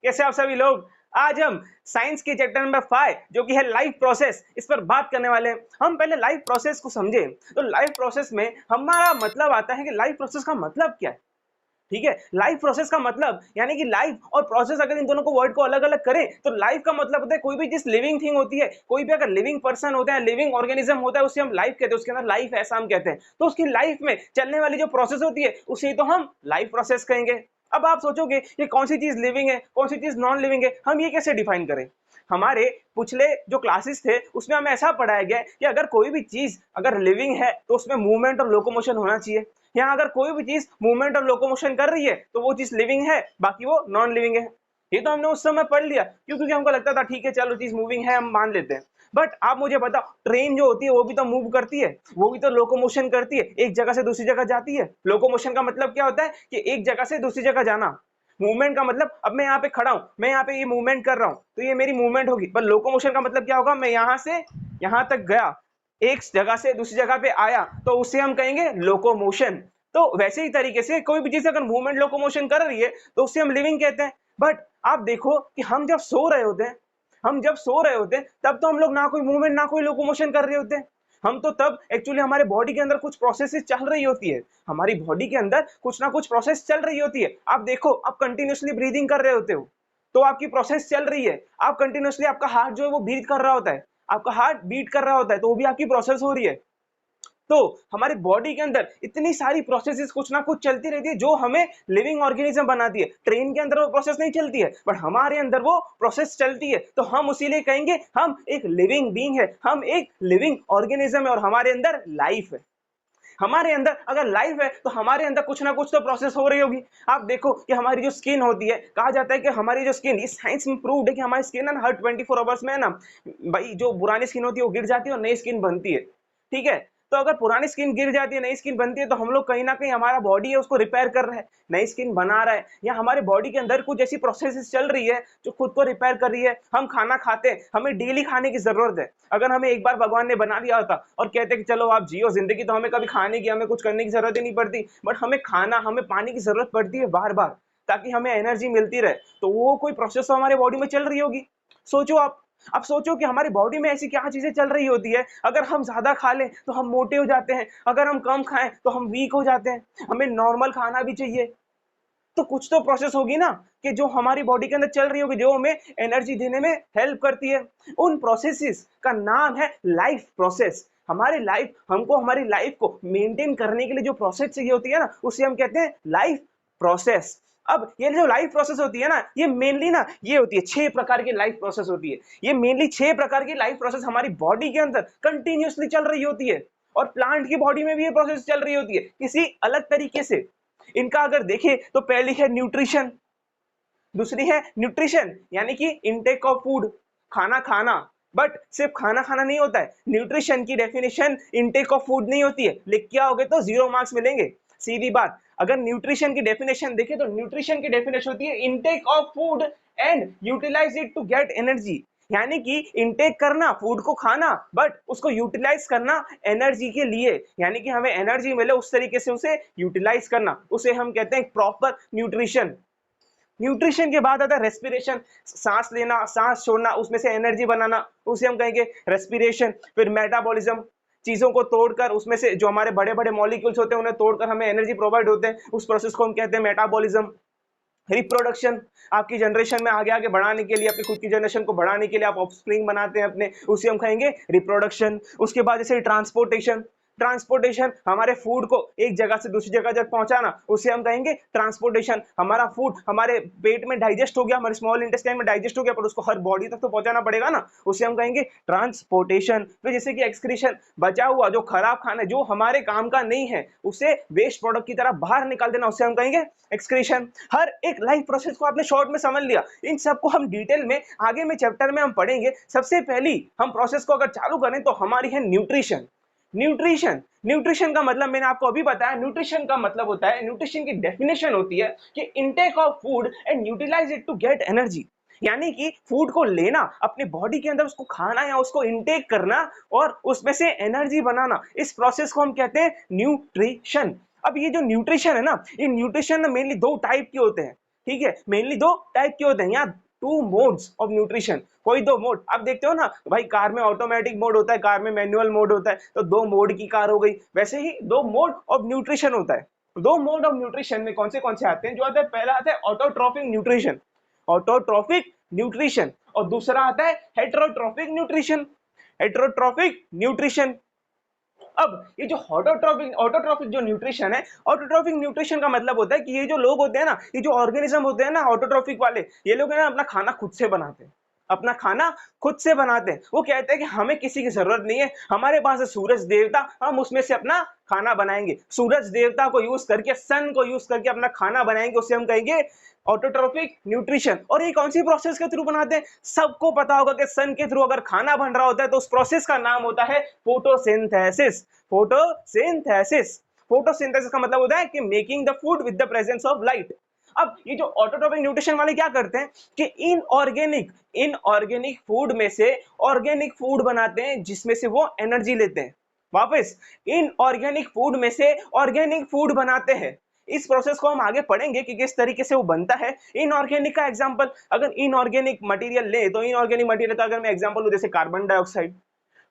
कैसे आप सभी लोग। आज हम साइंस के चैप्टर नंबर 5 जो कि है लाइफ प्रोसेस, इस पर बात करने वाले हैं। हम पहले लाइफ प्रोसेस को समझें तो लाइफ प्रोसेस में हमारा मतलब आता है कि लाइफ प्रोसेस का मतलब क्या है। ठीक है, लाइफ प्रोसेस का मतलब यानी कि लाइफ और प्रोसेस अगर इन दोनों को वर्ड को अलग अलग करें तो लाइफ का मतलब होता है कोई भी जिस लिविंग थिंग होती है, कोई भी अगर लिविंग पर्सन होता है, लिविंग ऑर्गेनिज्म होता है, उसे हम लाइफ कहते हैं, उसके अंदर लाइफ ऐसा हम कहते हैं। तो उसकी लाइफ में चलने वाली जो प्रोसेस होती है उसे तो हम लाइफ प्रोसेस कहेंगे। अब आप सोचोगे कि कौन सी चीज लिविंग है, कौन सी चीज नॉन लिविंग है, हम ये कैसे डिफाइन करें। हमारे पिछले जो क्लासेस थे उसमें हमें ऐसा पढ़ाया गया है कि अगर कोई भी चीज अगर लिविंग है तो उसमें मूवमेंट और लोकोमोशन होना चाहिए। यहाँ अगर कोई भी चीज मूवमेंट और लोकोमोशन कर रही है तो वो चीज लिविंग है, बाकी वो नॉन लिविंग है। ये तो हमने उस समय पढ़ लिया क्योंकि हमको लगता था ठीक है चलो चीज मूविंग है हम मान लेते हैं। बट आप मुझे बताओ, ट्रेन जो होती है वो भी तो मूव करती है, वो भी तो लोकोमोशन करती है, एक जगह से दूसरी जगह जाती है। लोकोमोशन का मतलब क्या होता है कि एक जगह से दूसरी जगह जाना। मूवमेंट का मतलब अब मैं यहाँ पे खड़ा हूं, मैं यहाँ पे ये मूवमेंट कर रहा हूं तो ये मेरी मूवमेंट होगी। पर लोकोमोशन का मतलब क्या होगा, मैं यहाँ से यहाँ तक गया, एक जगह से दूसरी जगह पे आया तो उसे हम कहेंगे लोकोमोशन। तो वैसे ही तरीके से कोई भी चीज अगर मूवमेंट लोकोमोशन कर रही है तो उसे हम लिविंग कहते हैं। बट आप देखो कि हम जब सो रहे होते हैं, हम जब सो रहे होते हैं तब तो हम लोग ना कोई मूवमेंट ना कोई लोकोमोशन कर रहे होते हैं। हम तो तब एक्चुअली हमारे बॉडी के अंदर कुछ प्रोसेसेस चल रही होती है, हमारी बॉडी के अंदर कुछ ना कुछ प्रोसेस चल रही होती है। आप देखो, आप कंटिन्यूअसली ब्रीदिंग कर रहे होते हो तो आपकी प्रोसेस चल रही है। आप कंटिन्यूअसली, आपका हार्ट जो है वो बीट कर रहा होता है, आपका हार्ट बीट कर रहा होता है तो वो भी आपकी प्रोसेस हो रही है। तो हमारी बॉडी के अंदर इतनी सारी प्रोसेसेस कुछ ना कुछ चलती रहती है जो हमें लिविंग ऑर्गेनिज्म बनाती है। ट्रेन के अंदर वो प्रोसेस नहीं चलती है बट हमारे अंदर वो प्रोसेस चलती है, तो हम उसीलिए कहेंगे हम एक लिविंग बीइंग है, हम एक लिविंग ऑर्गेनिज्म है और हमारे अंदर लाइफ है। हमारे अंदर अगर लाइफ है तो हमारे अंदर कुछ ना कुछ तो प्रोसेस हो रही होगी। आप देखो कि हमारी जो स्किन होती है, कहा जाता है कि हमारी जो स्किन, ये साइंस में प्रूव्ड है कि हमारी स्किन है ना हर 24 आवर्स में ना भाई जो पुरानी स्किन होती है वो गिर जाती है और नई स्किन बनती है। ठीक है, तो अगर पुरानी स्किन गिर जाती है नई स्किन बनती है तो हम लोग कहीं ना कहीं हमारा बॉडी है उसको रिपेयर कर रहा है, नई स्किन बना रहा है, या हमारे बॉडी के अंदर कुछ ऐसी प्रोसेस चल रही है जो खुद को रिपेयर कर रही है। हम खाना खाते हैं, हमें डेली खाने की जरूरत है। अगर हमें एक बार भगवान ने बना दिया होता और कहते कि चलो आप जियो जिंदगी, तो हमें कभी खाने की, हमें कुछ करने की जरूरत ही नहीं पड़ती। बट हमें खाना, हमें पानी की जरूरत पड़ती है बार बार ताकि हमें एनर्जी मिलती रहे। तो वो कोई प्रोसेस तो हमारे बॉडी में चल रही होगी। सोचो आप सोचो कि हमारी बॉडी में ऐसी क्या चीजें चल रही होती है। अगर हम ज्यादा खा लें तो हम मोटे हो जाते हैं, अगर हम कम खाएं तो हम वीक हो जाते हैं, हमें नॉर्मल खाना भी चाहिए। तो कुछ तो प्रोसेस होगी ना कि जो हमारी बॉडी के अंदर चल रही होगी, जो हमें एनर्जी देने में हेल्प करती है। उन प्रोसेसेस का नाम है लाइफ प्रोसेस। हमारी लाइफ, हमको हमारी लाइफ को मेंटेन करने के लिए जो प्रोसेस चाहिए होती है ना उसे हम कहते हैं लाइफ प्रोसेस। अब ये जो लाइफ प्रोसेस होती है ना, ये मेनली ना ये होती है 6 प्रकार की लाइफ प्रोसेस होती है। ये मेनली 6 प्रकार की लाइफ प्रोसेस हमारी बॉडी के अंदर कंटिन्यूअसली चल रही होती है और प्लांट की बॉडी में भी ये प्रोसेस चल रही होती है किसी अलग तरीके से। इनका अगर देखें तो पहली है न्यूट्रिशन, दूसरी है न्यूट्रिशन यानी कि इनटेक ऑफ फूड, खाना खाना। बट सिर्फ खाना खाना नहीं होता है, न्यूट्रिशन की डेफिनेशन इनटेक ऑफ फूड नहीं होती है। लिख के आओगे तो 0 मार्क्स मिलेंगे, सीधी बात। अगर न्यूट्रिशन की डेफिनेशन देखें तो न्यूट्रिशन की डेफिनेशन होती है intake of food and utilise it to get energy. यानी कि इनटेक करना, फूड को खाना, बट उसको यूटिलाइज करना एनर्जी के लिए, यानी कि हमें एनर्जी मिले उस तरीके से उसे यूटिलाइज करना, उसे हम कहते हैं प्रॉपर न्यूट्रिशन। न्यूट्रिशन के बाद आता है रेस्पिरेशन, सांस लेना सांस छोड़ना उसमें से एनर्जी बनाना, उसे हम कहेंगे रेस्पिरेशन। फिर मेटाबॉलिज्म, चीजों को तोड़कर उसमें से जो हमारे बड़े बड़े मॉलिक्यूल्स होते हैं उन्हें तोड़कर हमें एनर्जी प्रोवाइड होते हैं, उस प्रोसेस को हम कहते हैं मेटाबॉलिज्म। रिप्रोडक्शन, आपकी जनरेशन में आगे आगे बढ़ाने के लिए, अपनी खुद की जनरेशन को बढ़ाने के लिए आप ऑफस्प्रिंग बनाते हैं अपने, उसे हम कहेंगे रिप्रोडक्शन। उसके बाद जैसे ट्रांसपोर्टेशन, ट्रांसपोर्टेशन हमारे फूड को एक जगह से दूसरी जगह जब पहुंचाना उसे हम कहेंगे ट्रांसपोर्टेशन। हमारा फूड हमारे पेट में डाइजेस्ट हो गया, हमारे स्मॉल इंटेस्टाइन में डाइजेस्ट हो गया, पर उसको हर बॉडी तक तो पहुंचाना पड़ेगा ना, उसे हम कहेंगे ट्रांसपोर्टेशन। फिर जैसे कि एक्सक्रीशन, बचा हुआ जो खराब खाना जो हमारे काम का नहीं है उसे वेस्ट प्रोडक्ट की तरह बाहर निकाल देना, उसे हम कहेंगे एक्सक्रीशन। हर एक लाइफ प्रोसेस को आपने शॉर्ट में समझ लिया, इन सबको हम डिटेल में आगे में चैप्टर में हम पढ़ेंगे। सबसे पहली हम प्रोसेस को अगर चालू करें तो हमारी है न्यूट्रिशन। न्यूट्रिशन, न्यूट्रिशन का मतलब मैंने आपको अभी बताया। न्यूट्रिशन का मतलब होता है, न्यूट्रिशन की डेफिनेशन होती है कि intake of food and utilise it to get energy. यानी कि फूड को लेना, अपने बॉडी के अंदर उसको खाना या उसको इनटेक करना और उसमें से एनर्जी बनाना, इस प्रोसेस को हम कहते हैं न्यूट्रिशन। अब ये जो न्यूट्रिशन है ना, ये न्यूट्रिशन मेनली 2 टाइप के होते हैं। ठीक है, मेनली दो टाइप के होते हैं यहाँ, टू मोड्स ऑफ न्यूट्रिशन, कोई दो मोड। आप देखते हो ना भाई, कार में ऑटोमेटिक मोड होता है, कार में मैनुअल मोड होता है, तो दो मोड की कार हो गई। वैसे ही दो मोड ऑफ न्यूट्रिशन होता है। दो मोड ऑफ न्यूट्रिशन में कौन से आते हैं? जो आता है, पहला आता है ऑटोट्रॉफिक न्यूट्रिशन, ऑटोट्रॉफिक न्यूट्रिशन, और दूसरा आता है हेटेरोट्रॉफिक न्यूट्रिशन, हेटेरोट्रॉफिक न्यूट्रिशन। अब ये जो ऑटोट्रॉफिक ऑटोट्रॉफिक जो न्यूट्रिशन है, ऑटोट्रॉफिक न्यूट्रिशन का मतलब होता है कि ये जो लोग होते हैं ना, ये जो ऑर्गेनिज्म होते हैं ना ऑटोट्रॉफिक वाले, ये लोग है ना अपना खाना खुद से बनाते हैं, अपना खाना खुद से बनाते हैं। वो कहते हैं कि हमें किसी की जरूरत नहीं है, हमारे पास है सूरज देवता, हम उसमें से अपना खाना बनाएंगे, सूरज देवता को यूज करके, सन को यूज करके अपना खाना बनाएंगे, उससे हम कहेंगे ऑटोट्रॉफिक न्यूट्रिशन। और ये कौन सी प्रोसेस के थ्रू बनाते हैं? सबको पता होगा कि सन के थ्रू अगर खाना बन रहा होता है तो उस प्रोसेस का नाम होता है फोटोसिंथेसिस। फोटोसिंथेसिस, फोटोसिंथेसिस का मतलब होता है कि making the food with the presence of light. अब ये जो ऑटोट्रॉफिक न्यूट्रिशन वाले क्या करते हैं कि इनऑर्गेनिक फूड में से ऑर्गेनिक फूड बनाते हैं, जिसमें से वो एनर्जी लेते हैं। वापस, इनऑर्गेनिक फूड में से ऑर्गेनिक फूड बनाते हैं। इस प्रोसेस को हम आगे पढ़ेंगे कि किस तरीके से वो बनता है। इनऑर्गेनिक का एग्जांपल, अगर इनऑर्गेनिक मटेरियल ले तो इनऑर्गेनिक मटेरियल का अगर मैं एग्जांपल लूं, जैसे कार्बन डाइऑक्साइड,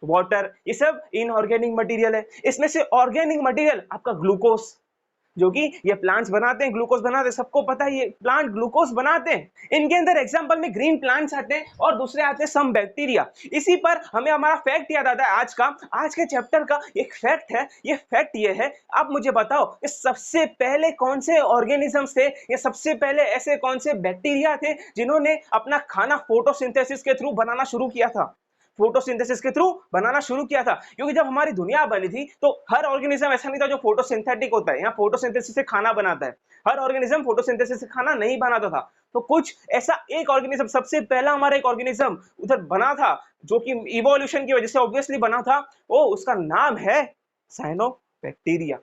वाटर, ये सब इनऑर्गेनिक मटेरियल है। इसमें से ऑर्गेनिक मटेरियल आपका ग्लूकोज, जो कि ये प्लांट्स बनाते हैं, ग्लूकोज बनाते हैं, सबको पता है ये प्लांट ग्लूकोज बनाते हैं। इनके अंदर एग्जांपल में ग्रीन प्लांट्स आते हैं और दूसरे आते हैं सम बैक्टीरिया। इसी पर हमें हमारा फैक्ट याद आता है आज का, आज के चैप्टर का एक फैक्ट है। ये फैक्ट ये है, आप मुझे बताओ कि सबसे पहले कौन से ऑर्गेनिजम्स थे, या सबसे पहले ऐसे कौन से बैक्टीरिया थे जिन्होंने अपना खाना फोटोसिंथेसिस के थ्रू बनाना शुरू किया था? फोटोसिंथेसिस के थ्रू बनाना शुरू किया था। क्योंकि जब हमारी दुनिया बनी थी तो हर ऑर्गेनिज्म ऐसा नहीं था जो फोटोसिंथेटिक होता है, यहाँ फोटोसिंथेसिस से खाना बनाता है। हर ऑर्गेनिज्म फोटोसिंथेसिस से खाना नहीं बनाता था। तो कुछ ऐसा एक ऑर्गेनिज्म, सबसे पहला हमारा एक ऑर्गेनिज्म उधर बना था, जो कि इवोल्यूशन की वजह से ऑब्वियसली बना था, वो उसका नाम है साइनोबैक्टीरिया।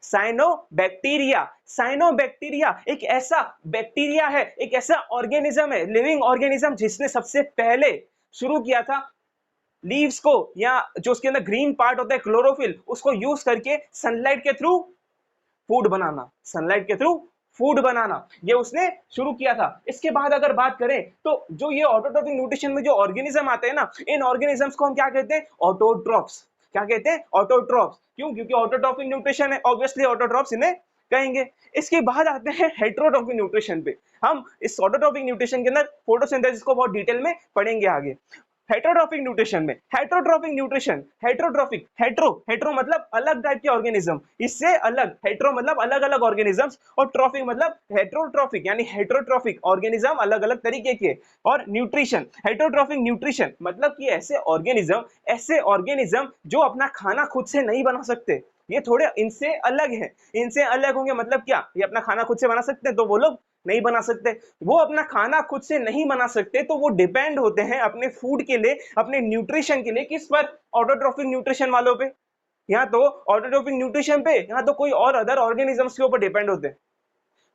साइनोबैक्टीरिया, साइनोबैक्टीरिया एक ऐसा बैक्टीरिया है, एक ऐसा ऑर्गेनिज्म है, लिविंग ऑर्गेनिज्म, जिसने सबसे पहले शुरू किया था लीव्स को, या जो उसके अंदर ग्रीन पार्ट होता है क्लोरोफिल, उसको यूज करके सनलाइट के थ्रू फूड बनाना, सनलाइट के थ्रू फूड बनाना, ये उसने शुरू किया था। इसके बाद अगर बात करें तो जो ये ऑटोट्रॉफिक न्यूट्रिशन में जो ऑर्गेनिज्म आते हैं ना, इन ऑर्गेनिजम्स को हम क्या कहते हैं? ऑटोट्रॉफ्स। क्या कहते हैं? ऑटोट्रॉफ्स। क्यों? क्योंकि ऑटोट्रॉफिक न्यूट्रिशन है, ऑब्वियसली ऑटोट्रॉफ्स इन्हें कहेंगे। इसके बाद आते हैं हेटेरोट्रॉफिक न्यूट्रिशन पे। हम इस ऑटोट्रॉफिक न्यूट्रिशन के अंदर फोटोसिंथेसिस को बहुत डिटेल में पढ़ेंगे आगे। हेटेरोट्रॉफिक न्यूट्रिशन में, हेटेरोट्रॉफिक न्यूट्रिशन, हेटेरोट्रॉफिक, हेटेरो मतलब अलग टाइप के ऑर्गेनिज्म, इससे अलग, हेटेरो मतलब अलग अलग ऑर्गेनिजम्स, और ट्रॉफिक मतलब हेटेरोट्रॉफिक यानी हेटेरोट्रॉफिक ऑर्गेनिज्म अलग अलग तरीके के। और न्यूट्रिशन, हेटेरोट्रॉफिक न्यूट्रिशन मतलब कि ऐसे ऑर्गेनिज्म जो अपना खाना खुद से नहीं बना सकते, ये थोड़े इनसे अलग है। इनसे अलग होंगे मतलब क्या? ये अपना खाना खुद से बना सकते हैं तो वो लोग नहीं बना सकते। वो अपना खाना खुद से नहीं बना सकते तो वो डिपेंड होते हैं अपने फूड के लिए, अपने न्यूट्रिशन के लिए, किस पर? ऑटोट्रॉफिक न्यूट्रिशन वालों पे। यहाँ तो ऑटोट्रॉफिक न्यूट्रिशन पे, यहाँ तो कोई और अदर ऑर्गेनिजम्स के ऊपर डिपेंड होते हैं।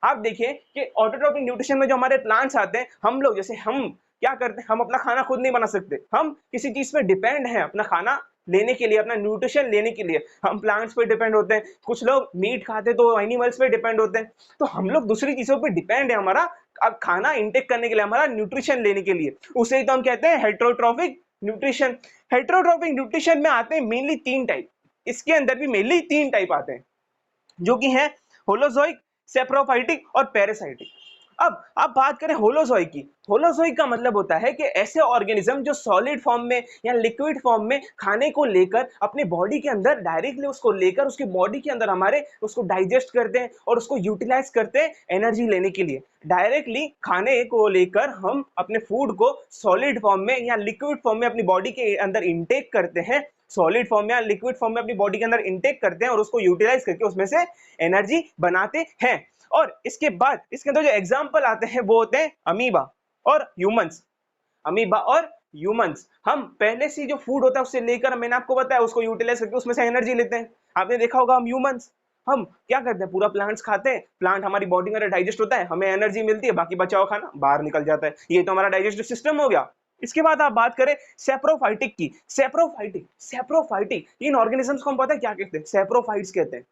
आप देखिए कि ऑटोट्रॉफिक न्यूट्रिशन में जो हमारे प्लांट्स आते हैं, हम लोग जैसे हम क्या करते हैं, हम अपना खाना खुद नहीं बना सकते, हम किसी चीज पे डिपेंड हैं अपना खाना लेने के लिए, अपना न्यूट्रिशन लेने के लिए हम प्लांट्स पे डिपेंड होते हैं। कुछ लोग मीट खाते तो एनिमल्स पे डिपेंड होते हैं। तो हम लोग दूसरी चीजों पे डिपेंड है हमारा अब खाना इंटेक करने के लिए, हमारा न्यूट्रिशन लेने के लिए। उसे ही तो हम कहते हैं हेटेरोट्रॉफिक न्यूट्रिशन। हेटेरोट्रॉफिक न्यूट्रिशन में आते हैं मेनली 3 टाइप। इसके अंदर भी मेनली 3 टाइप आते हैं, जो कि है होलोजोइक, सेप्रोफाइटिक और पैरासाइटिक। अब बात करें होलोजोइक की। होलोजोइक का मतलब होता है कि ऐसे ऑर्गेनिज्म जो सॉलिड फॉर्म में या लिक्विड फॉर्म में खाने को लेकर अपने बॉडी के अंदर डायरेक्टली उसको लेकर उसके बॉडी के अंदर हमारे उसको डाइजेस्ट करते हैं और उसको यूटिलाइज करते हैं एनर्जी लेने के लिए। डायरेक्टली खाने को लेकर हम अपने फूड को सॉलिड फॉर्म में या लिक्विड फॉर्म में अपनी बॉडी के अंदर इंटेक करते हैं, सॉलिड फॉर्म में या लिक्विड फॉर्म में अपनी बॉडी के अंदर इंटेक करते हैं और उसको यूटिलाइज करके उसमें से एनर्जी बनाते हैं। और इसके बाद इसके अंदर जो एग्जांपल आते हैं वो होते हैं अमीबा और ह्यूमंस। अमीबा और ह्यूमंस, हम पहले से जो फूड होता है उससे लेकर, मैंने आपको बताया, उसको यूटिलाइज करके उसमें से एनर्जी लेते हैं। आपने देखा होगा हम ह्यूमंस, हम क्या करते हैं? पूरा प्लांट्स खाते हैं, प्लांट हमारी बॉडी में डाइजेस्ट होता है, हमें एनर्जी मिलती है, बाकी बचा हुआ खाना बाहर निकल जाता है। ये तो हमारा डाइजेस्टिव सिस्टम हो गया। इसके बाद आप बात करें सेप्रोफाइटिक की। सेप्रोफाइटिक इन ऑर्गेनिजम्स को हम पता है क्या कहते हैं? सेप्रोफाइट्स कहते हैं।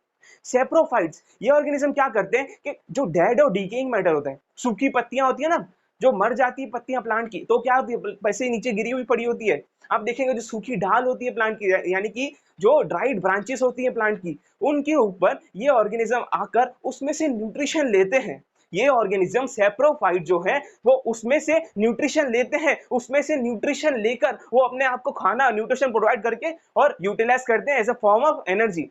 सेप्रोफाइट्स, ये ऑर्गेनिज्म क्या करते हैं कि जो डेड और डीकेइंग मैटर होता है, सूखी पत्तियां होती है ना, जो मर जाती है पत्तियां प्लांट की, तो क्या होती है, वैसे ही नीचे गिरी हुई पड़ी होती है। आप देखेंगे जो सूखी ढाल होती है प्लांट की, यानी कि जो ड्राइड ब्रांचेस होती है प्लांट की, उनके ऊपर ये ऑर्गेनिज्म आकर उसमें से न्यूट्रिशन लेते हैं। ये ऑर्गेनिज्म सेप्रोफाइट जो है वो उसमें से न्यूट्रिशन लेते हैं, उसमें से न्यूट्रिशन लेकर वो अपने आप को खाना न्यूट्रिशन प्रोवाइड करके और यूटिलाइज करते हैं as a form of energy,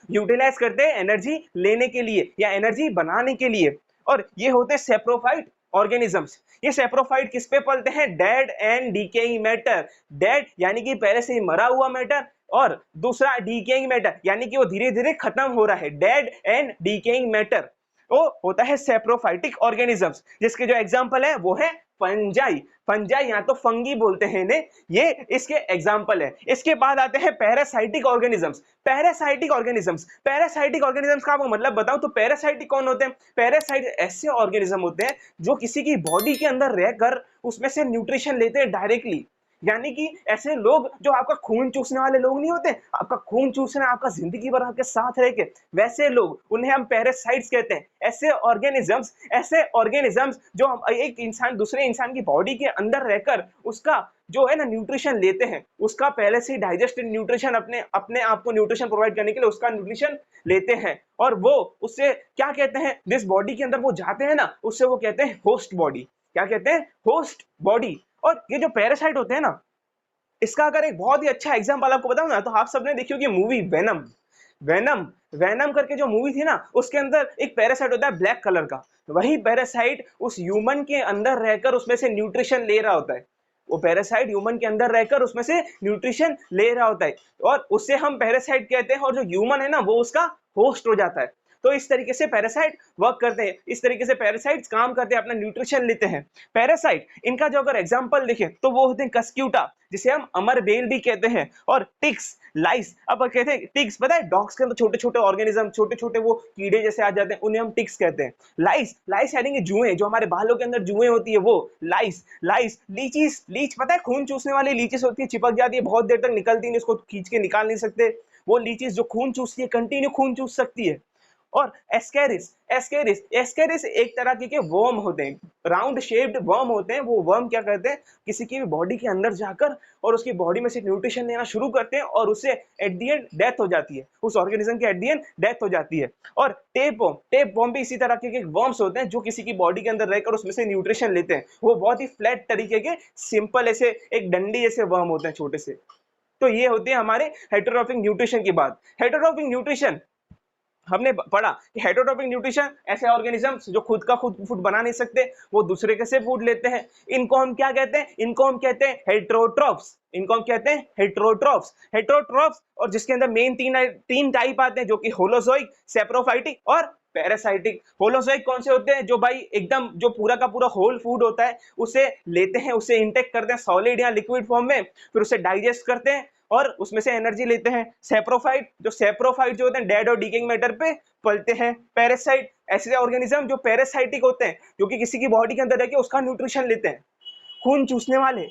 utilise करते हैं एनर्जी लेने के लिए या एनर्जी बनाने के लिए। और ये होते हैं सेप्रोफाइट ऑर्गेनिजम्स। ये सेप्रोफाइट किस पे पलते हैं? Dead and decaying matter. Dead यानी कि पहले से ही मरा हुआ मैटर, और दूसरा डीकेइंग मैटर यानी कि वो धीरे धीरे खत्म हो रहा है। डेड एंड डीकेइंग मैटर वो होता है सेप्रोफाइटिक ऑर्गेनिजम्स, जिसके जो एग्जांपल है वो है फंजाई। फंजाई यहाँ तो फंगी बोलते हैं इन्हें, ये इसके एग्जांपल है। इसके बाद आते हैं parasitic organisms. Parasitic organisms, parasitic organisms का आपको मतलब बताऊं तो पैरासाइटिक कौन होते हैं? पैरासाइट ऐसे ऑर्गेनिज्म होते हैं जो किसी की बॉडी के अंदर रहकर उसमें से न्यूट्रिशन लेते हैं डायरेक्टली। यानी कि ऐसे लोग जो आपका खून चूसने वाले लोग नहीं होते, आपका खून चूसना, आपका जिंदगी भर आपके साथ रह के, वैसे लोग, उन्हें हम पैरासाइट्स कहते हैं। ऐसे ऑर्गेनिजम्स जो एक इंसान दूसरे इंसान की बॉडी के अंदर रहकर उसका जो है ना न्यूट्रिशन लेते हैं, उसका पहले से ही डाइजेस्टेड न्यूट्रिशन अपने अपने आप को न्यूट्रिशन प्रोवाइड करने के लिए उसका न्यूट्रिशन लेते हैं, और वो उससे क्या कहते हैं, जिस बॉडी के अंदर वो जाते हैं ना, उससे वो कहते हैं होस्ट बॉडी। क्या कहते हैं? Host body. और ये जो पैरासाइट होते हैं ना, इसका अगर एक बहुत ही अच्छा एग्जांपल आपको बताऊं ना, तो आप सबने देखी होगी मूवी वेनम। वेनम वेनम करके जो मूवी थी ना, उसके अंदर एक पैरासाइट होता है ब्लैक कलर का। वही पैरासाइट उस ह्यूमन के अंदर रहकर उसमें से न्यूट्रिशन ले रहा होता है। वो पैरासाइट ह्यूमन के अंदर रहकर उसमें से न्यूट्रिशन ले रहा होता है, और उससे हम पैरासाइट कहते हैं, और जो ह्यूमन है ना वो उसका होस्ट हो जाता है। तो इस तरीके से पैरासाइट वर्क करते हैं, इस तरीके से पैरासाइट्स काम करते हैं, अपना न्यूट्रिशन लेते हैं। पैरासाइट, इनका जो अगर एग्जांपल देखें तो वो होते हैं कस्क्यूटा, जिसे हम अमरबेल भी कहते हैं, और टिक्स, लाइस। अब कहते हैं टिक्स, पता है डॉग्स के अंदर छोटे छोटे ऑर्गेनिज्म, छोटे छोटे वो कीड़े जैसे आ जाते हैं, उन्हें हम टिक्स कहते हैं। लाइस, लाइस यानी कि जुएं, जो हमारे बालों के अंदर जुएं होती है वो लाइस। लाइस, लीचीज, लीच पता है खून चूसने वाली लीचीज होती है, चिपक जाती है, बहुत देर तक निकलती नहीं, उसको खींच के निकाल नहीं सकते। वो लीचीज जो खून चूसती है, कंटिन्यू खून चूस सकती है। और एस्केरिस, एस्केरिस, एस्केरिस एक तरह के वर्म होते हैं, राउंड शेप्ड वर्म होते हैं। वो वर्म क्या करते हैं, किसी की भी बॉडी के अंदर जाकर और उसकी बॉडी में से न्यूट्रिशन लेना शुरू करते हैं, और उससे एट द एंड डेथ हो जाती है, उस ऑर्गेनिज्म की एट द एंड डेथ हो जाती है। और टेपवर्म, टेपवर्म भी इसी तरह के वर्म्स होते हैं जो किसी की बॉडी के अंदर रहकर उसमें से न्यूट्रिशन लेते हैं। वो बहुत ही फ्लैट तरीके के, सिंपल ऐसे एक डंडी जैसे वर्म होते हैं, छोटे से। तो ये होते हैं हमारे हेटेरोट्रॉपिक न्यूट्रिशन की बात। हेटेरोट्रॉपिक न्यूट्रिशन हमने पढ़ा कि हेटेरोट्रॉपिक न्यूट्रिशन ऐसे ऑर्गेनिजम्स जो खुद का खुद फूड बना नहीं सकते, वो दूसरे के से फूड लेते हैं। इनको हम क्या कहते हैं? इनको हम कहते हैं हेटेरोट्रॉफ्स। इनको हम कहते हैं हेटेरोट्रॉफ्स। हेटेरोट्रॉफ्स, और जिसके अंदर मेन तीन टाइप आते हैं, जो कि होलोजोइक, सेप्रोफाइटिक और पैरासाइटिक। होलोजोइक कौन से होते हैं? जो भाई एकदम जो पूरा का पूरा होल फूड होता है उसे लेते हैं, उसे इंटेक करते हैं सॉलिड या लिक्विड फॉर्म में, फिर उसे डाइजेस्ट करते हैं और उसमें से एनर्जी लेते हैं। सेप्रोफाइट जो होते हैं डेड और डीकेइंग मैटर पे पलते हैं। पैरासाइट ऐसे ऑर्गेनिज्म जो पैरासाइटिक होते हैं, जो कि किसी की बॉडी के अंदर रह के उसका न्यूट्रिशन लेते हैं, खून चूसने वाले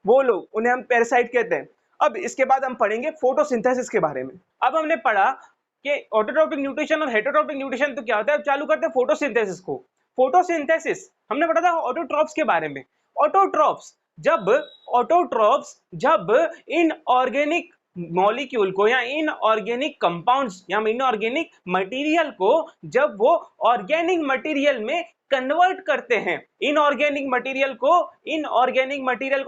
वो लोग, उन्हें हम पैरासाइट कहते हैं। अब इसके बाद हम पढ़ेंगे फोटोसिंथेसिस के बारे में। अब हमने पढ़ा कि ऑटोट्रॉपिक न्यूट्रिशन और हेटेरोट्रॉपिक न्यूट्रिशन तो क्या होता है। अब चालू करते हैं फोटोसिंथेसिस को। फोटोसिंथेसिस हमने पढ़ा था ऑटोट्रॉप्स के बारे में। ऑटोट्रॉप्स जब ऑटोट्रॉप्स जब इनऑर्गेनिक मॉलिक्यूल को या इनऑर्गेनिक कंपाउंड्स या इनऑर्गेनिक मटेरियल को जब वो ऑर्गेनिक मटेरियल में कन्वर्ट करते हैं, इनऑर्गेनिक मटेरियल को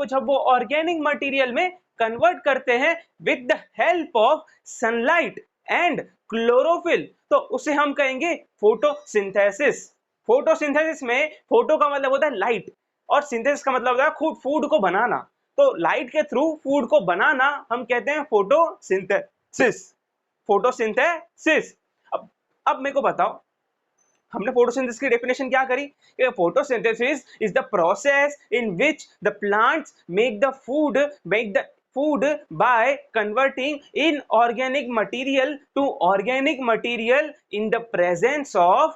जब वो ऑर्गेनिक मटेरियल में कन्वर्ट करते हैं with the help of sunlight and chlorophyll, तो उसे हम कहेंगे फोटोसिंथेसिस। फोटोसिंथेसिस में फोटो का मतलब होता है लाइट, और सिंथेसिस का मतलब होता है खुद फूड को बनाना। तो लाइट के थ्रू फूड को बनाना हम कहते हैं फोटोसिंथेसिस। फोटोसिंथेसिस। अब मेरे को बताओ, हमने फोटोसिंथेसिस की डेफिनेशन क्या करी? Photosynthesis is the process in which the plants make the food by converting inorganic material to organic material in the presence of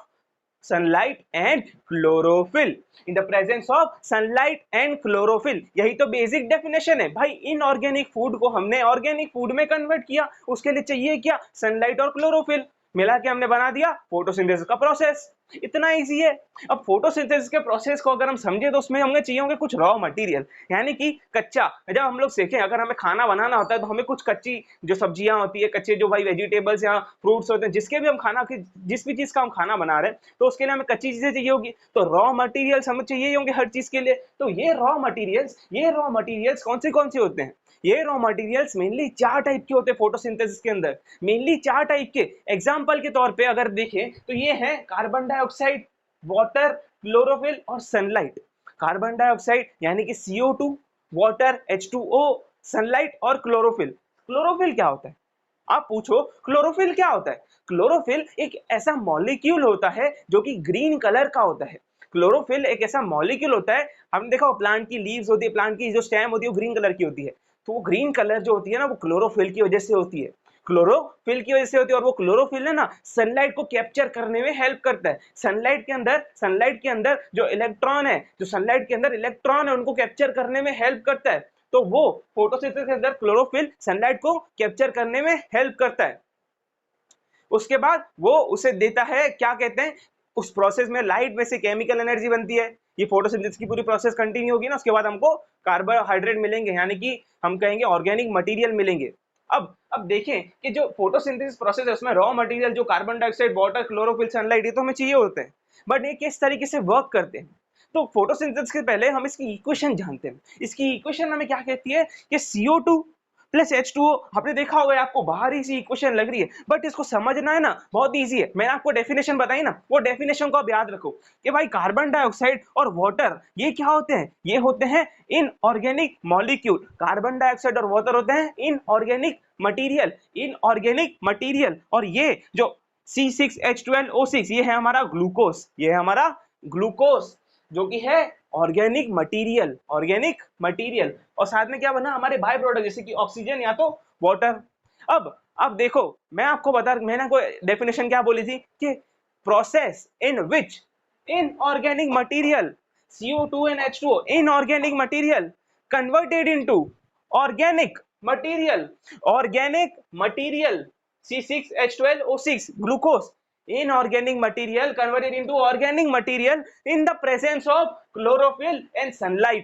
sunlight and chlorophyll। in the presence of sunlight and chlorophyll, यही तो basic definition है भाई। Inorganic food को हमने organic food में convert किया, उसके लिए चाहिए क्या? सनलाइट और क्लोरोफिल। मिला के हमने बना दिया फोटोसिंथेसिस का प्रोसेस। इतना इजी है। अब फोटोसिंथेसिस के प्रोसेस को अगर हम समझे तो उसमें हमें चाहिए होंगे कुछ रॉ मटेरियल, यानी कि कच्चा। जब हम लोग सीखें, अगर हमें खाना बनाना होता है तो हमें कुछ कच्ची जो सब्जियां होती है, कच्चे जो भाई वेजिटेबल्स या फ्रूट्स होते हैं, जिसके भी हम खाना की जिस भी चीज का हम खाना बना रहे हैं, तो उसके लिए हमें कच्ची चीजें चाहिए होगी। तो रॉ मटेरियल्स हमें चाहिए होंगे हर चीज के लिए। तो ये रॉ मटेरियल्स कौन से होते हैं? ये रॉ मटेरियल्स मेनली 4 टाइप के होते हैं फोटोसिंथेसिस के अंदर। मेनली 4 टाइप के। एग्जांपल के तौर पे अगर देखें तो ये है कार्बन डाइऑक्साइड, वाटर, क्लोरोफिल और सनलाइट। कार्बन डाइऑक्साइड यानी कि CO2, वाटर H2O, सनलाइट और क्लोरोफिल। क्लोरोफिल क्या होता है? आप पूछो क्लोरोफिल क्या होता है? क्लोरोफिल एक ऐसा मॉलिक्यूल होता है जो कि ग्रीन कलर का होता है। क्लोरोफिल एक ऐसा मॉलिक्यूल होता है, हमने देखा प्लांट की लीव्स होती है, प्लांट की जो स्टेम होती है वो ग्रीन कलर की होती है। तो वो ग्रीन कलर जो होती है ना, वो क्लोरोफिल की वजह से होती है। क्लोरोफिल की वजह से होती है। और वो क्लोरोफिल है ना, सनलाइट को कैप्चर करने में हेल्प करता है। सनलाइट के अंदर जो इलेक्ट्रॉन है, जो सनलाइट के अंदर इलेक्ट्रॉन है, उनको कैप्चर करने में हेल्प करता है। तो वो फोटोसिंथेसिस के अंदर क्लोरोफिल सनलाइट को कैप्चर करने में हेल्प करता है। उसके बाद वो उसे देता है, क्या कहते हैं, उस प्रोसेस में लाइट में से केमिकल एनर्जी बनती है। ये फोटोसिंथेसिस की पूरी प्रोसेस कंटिन्यू होगी ना, उसके बाद हमको कार्बोहाइड्रेट मिलेंगे, यानी कि हम कहेंगे ऑर्गेनिक मटेरियल मिलेंगे। अब देखें कि जो फोटोसिंथेसिस प्रोसेस है उसमें रॉ मटेरियल जो carbon dioxide, water, chlorophyll, sunlight, ये तो हमें चाहिए होते हैं। बट ये किस तरीके से वर्क करते हैं? तो फोटोसिंथेसिस के पहले हम इसकी इक्वेशन जानते हैं। इसकी इक्वेशन हमें क्या कहती है कि CO2 प्लस H2O। आपने देखा होगा, आपको बाहर ही सी इक्वेशन लग रही है, बट इसको समझना है ना, बहुत इजी है। मैंने आपको डेफिनेशन बताई ना, वो डेफिनेशन को आप याद रखो कि भाई कार्बन डाइऑक्साइड और वाटर ये क्या होते हैं? ये होते हैं इनऑर्गेनिक मॉलिक्यूल। कार्बन डाइऑक्साइड और वाटर होते हैं इनऑर्गेनिक मटीरियल। और ये जो C6H12O6 ये है हमारा ग्लूकोज, जो कि है ऑर्गेनिक मटेरियल। और साथ में क्या बना? हमारे बाय प्रोडक्ट, जैसे कि ऑक्सीजन या तो वाटर। अब देखो, मैंने कोई डेफिनेशन क्या बोली थी कि process in which inorganic material CO2 and H2O, inorganic material converted into organic material C6H12O6 glucose. Inorganic material converted into organic material in the presence of chlorophyll and sunlight,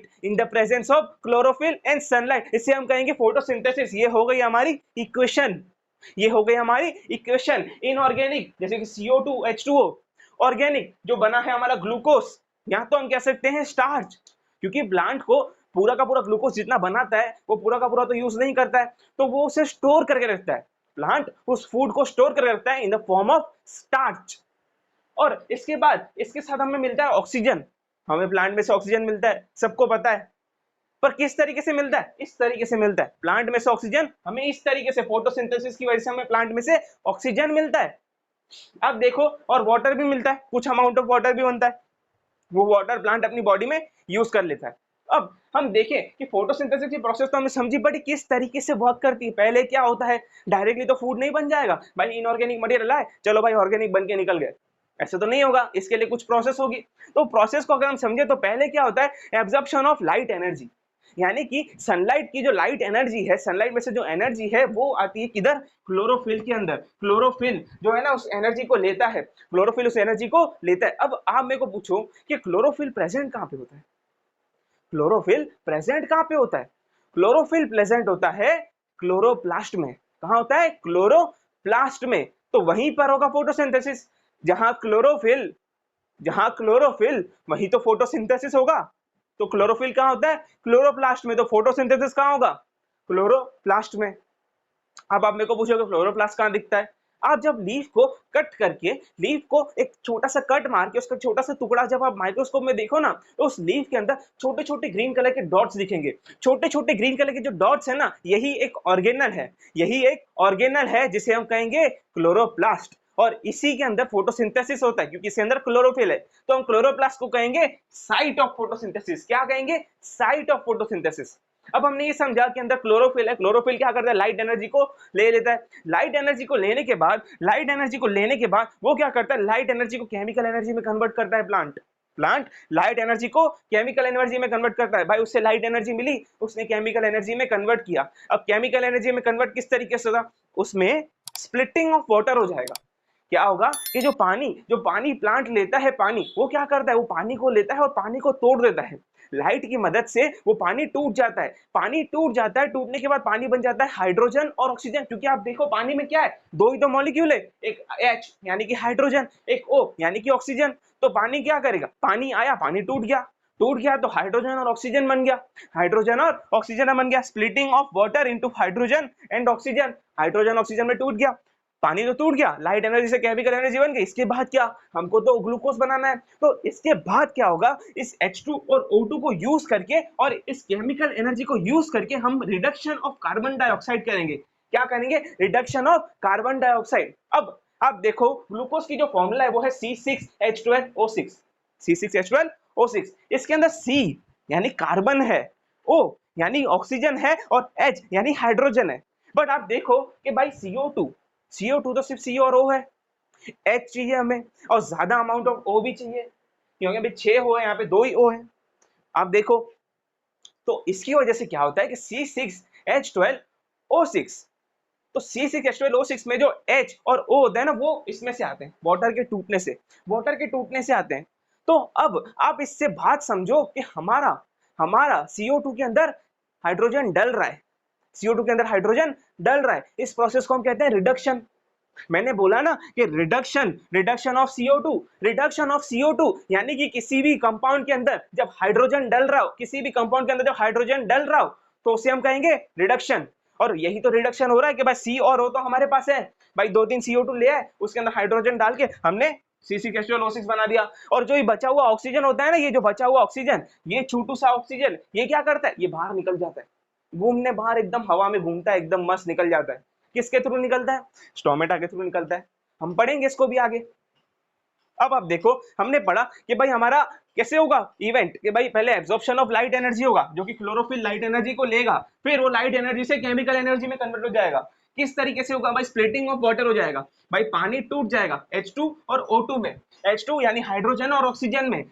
इससे हम कहेंगे फोटोसिंथेसिस। ये हो गई हमारी इक्वेशन। इनऑर्गेनिक जैसे कि CO2 H2O, organic जो बना है हमारा ग्लूकोज, या तो हम कह सकते हैं स्टार्च, क्योंकि प्लांट को पूरा का पूरा ग्लूकोज जितना बनाता है वो पूरा का पूरा तो यूज नहीं करता है, तो वो उसे स्टोर करके रखता है। प्लांट उस फूड को स्टोर करके रखता है in the form of starch. और इसके बाद इसके साथ हमें मिलता है ऑक्सीजन। हमें प्लांट में से ऑक्सीजन मिलता है, सबको पता है। पर किस तरीके से मिलता है? इस तरीके से मिलता है। प्लांट में से ऑक्सीजन हमें इस तरीके से, फोटोसिंथेसिस की वजह से हमें प्लांट में से ऑक्सीजन मिलता है। अब देखो, और वाटर भी मिलता है, कुछ अमाउंट ऑफ वाटर भी बनता है। वो वाटर प्लांट अपनी बॉडी में यूज कर लेता है। अब हम देखें कि फोटोसिंथेसिस की प्रोसेस तो हमने समझी, बट किस तरीके से वर्क करती है। पहले क्या होता है, डायरेक्टली तो फूड नहीं बन जाएगा भाई, इनऑर्गेनिक मटेरियल आए, चलो भाई ऑर्गेनिक बन के निकल गए, ऐसा तो नहीं होगा। इसके लिए कुछ प्रोसेस होगी। तो प्रोसेस को अगर हम समझे तो पहले क्या होता है, एब्जॉर्प्शन ऑफ लाइट एनर्जी, यानी कि सनलाइट की जो लाइट एनर्जी है, सनलाइट में से जो एनर्जी है वो आती है किधर? क्लोरोफिल के अंदर। क्लोरोफिल जो है ना उस एनर्जी को लेता है, अब आप मेरे को पूछो कि क्लोरोफिल प्रेजेंट कहाँ पे होता है? क्लोरोफिल प्रेजेंट होता है क्लोरोप्लास्ट में। कहाँ होता है? क्लोरोप्लास्ट में। तो वहीं पर होगा फोटोसिंथेसिस। जहां क्लोरोफिल वहीं तो फोटोसिंथेसिस होगा। तो क्लोरोफिल कहाँ होता है? क्लोरोप्लास्ट में। तो फोटोसिंथेसिस कहाँ होगा? क्लोरोप्लास्ट में। अब आप मेरे को पूछोगे क्लोरोप्लास्ट कहाँ दिखता है? आप जब लीफ को कट करके, लीफ को एक छोटा सा कट मार के उसका छोटा सा टुकड़ा जब आप माइक्रोस्कोप में देखो ना, तो उस लीफ के अंदर छोटे छोटे ग्रीन कलर के डॉट्स दिखेंगे। छोटे छोटे ग्रीन कलर के जो डॉट्स है ना, यही एक ऑर्गेनल है जिसे हम कहेंगे क्लोरोप्लास्ट। और इसी के अंदर फोटोसिंथेसिस होता है, क्योंकि इसके अंदर क्लोरोफिल है। तो हम क्लोरोप्लास्ट को कहेंगे साइट ऑफ फोटोसिंथेसिस। क्या कहेंगे? Site of photosynthesis. अब हमने ये समझा कि अंदर क्लोरोफिल है। क्लोरोफिल क्या करता है? लाइट एनर्जी को ले लेता है। लाइट एनर्जी को लेने के बाद वो क्या करता है? लाइट एनर्जी को केमिकल एनर्जी में कन्वर्ट करता है। प्लांट लाइट एनर्जी को केमिकल एनर्जी में कन्वर्ट करता है। भाई उससे लाइट एनर्जी मिली, उसने केमिकल एनर्जी में कन्वर्ट किया। अब केमिकल एनर्जी में कन्वर्ट किस तरीके से होगा? उसमें स्प्लिटिंग ऑफ वाटर हो जाएगा। क्या होगा कि जो पानी प्लांट लेता है पानी, वो क्या करता है, वो पानी को लेता है और पानी को तोड़ देता है। लाइट की मदद से वो पानी टूट जाता है। पानी टूट जाता है, टूटने के बाद पानी बन जाता है हाइड्रोजन और ऑक्सीजन। क्योंकि आप देखो पानी में क्या है, दो ही तो मॉलिक्यूल है, एक H यानी कि हाइड्रोजन, एक O यानी कि ऑक्सीजन। तो पानी क्या करेगा, पानी आया, पानी टूट गया तो हाइड्रोजन और ऑक्सीजन बन गया, हाइड्रोजन और ऑक्सीजन बन गया। Splitting of water into hydrogen and oxygen, hydrogen oxygen में टूट गया, पानी तो टूट गया, लाइट एनर्जी से केमिकल एनर्जी बन गई। इसके बाद क्या, हमको तो ग्लूकोज बनाना है। तो इसके बाद क्या होगा, इस H2 और O2 को यूज करके और इस केमिकल एनर्जी को यूज करके हम रिडक्शन ऑफ कार्बन डाइऑक्साइड करेंगे। क्या करेंगे, रिडक्शन ऑफ कार्बन डाइऑक्साइड। अब आप देखो ग्लूकोज की जो फॉर्मूला है वो है C6H12O6, C6H12O6। इसके अंदर C यानी कार्बन है, O यानी ऑक्सीजन है और H यानी हाइड्रोजन है। बट आप देखो कि भाई CO2 तो सिर्फ C और O है, H चाहिए हमें और ज्यादा अमाउंट ऑफ O भी चाहिए, क्योंकि अभी 6 O है, यहाँ पे 2 ही O है। आप देखो तो इसकी वजह से क्या होता है कि C6H12O6, तो C6H12O6 में जो H और O होता है ना, वो इसमें से आते हैं, वाटर के टूटने से आते हैं। तो अब आप इससे बात समझो कि हमारा CO2 के अंदर हाइड्रोजन डल रहा है, CO2 के अंदर हाइड्रोजन डल रहा है। इस प्रोसेस को हम कहते हैं रिडक्शन। मैंने बोला ना कि रिडक्शन ऑफ CO2 यानी कि किसी भी कंपाउंड के अंदर जब हाइड्रोजन डल रहा हो, तो उसे हम कहेंगे रिडक्शन। और यही तो रिडक्शन हो रहा है कि भाई C और O तो हमारे पास है, भाई 2-3 CO2 ले आए, उसके अंदर हाइड्रोजन डाल के हमने C6H12O6 बना दिया। और जो ये बचा हुआ ऑक्सीजन होता है ना, ये जो बचा हुआ ऑक्सीजन, ये छोटू सा ऑक्सीजन, ये क्या करता है, ये बाहर निकल जाता है, घूमने बाहर एकदम हवा में घूमता है, एकदम मस्त निकल जाता है। किसके थ्रू निकलता है, स्टोमेटा के थ्रू निकलता है। हम पढ़ेंगे इसको भी आगे। अब आप देखो हमने पढ़ा कि भाई हमारा कैसे होगा इवेंट, कि भाई पहले एब्जॉर्प्शन ऑफ लाइट एनर्जी होगा, जो कि क्लोरोफिल लाइट एनर्जी को लेगा, फिर वो लाइट एनर्जी से केमिकल एनर्जी में कन्वर्ट हो जाएगा। किस तरीके से होगा भाई, स्प्लिटिंग ऑफ वाटर हो जाएगा, भाई पानी टूट जाएगा H2 और O2 में, H2 यानी हाइड्रोजन और ऑक्सीजन में,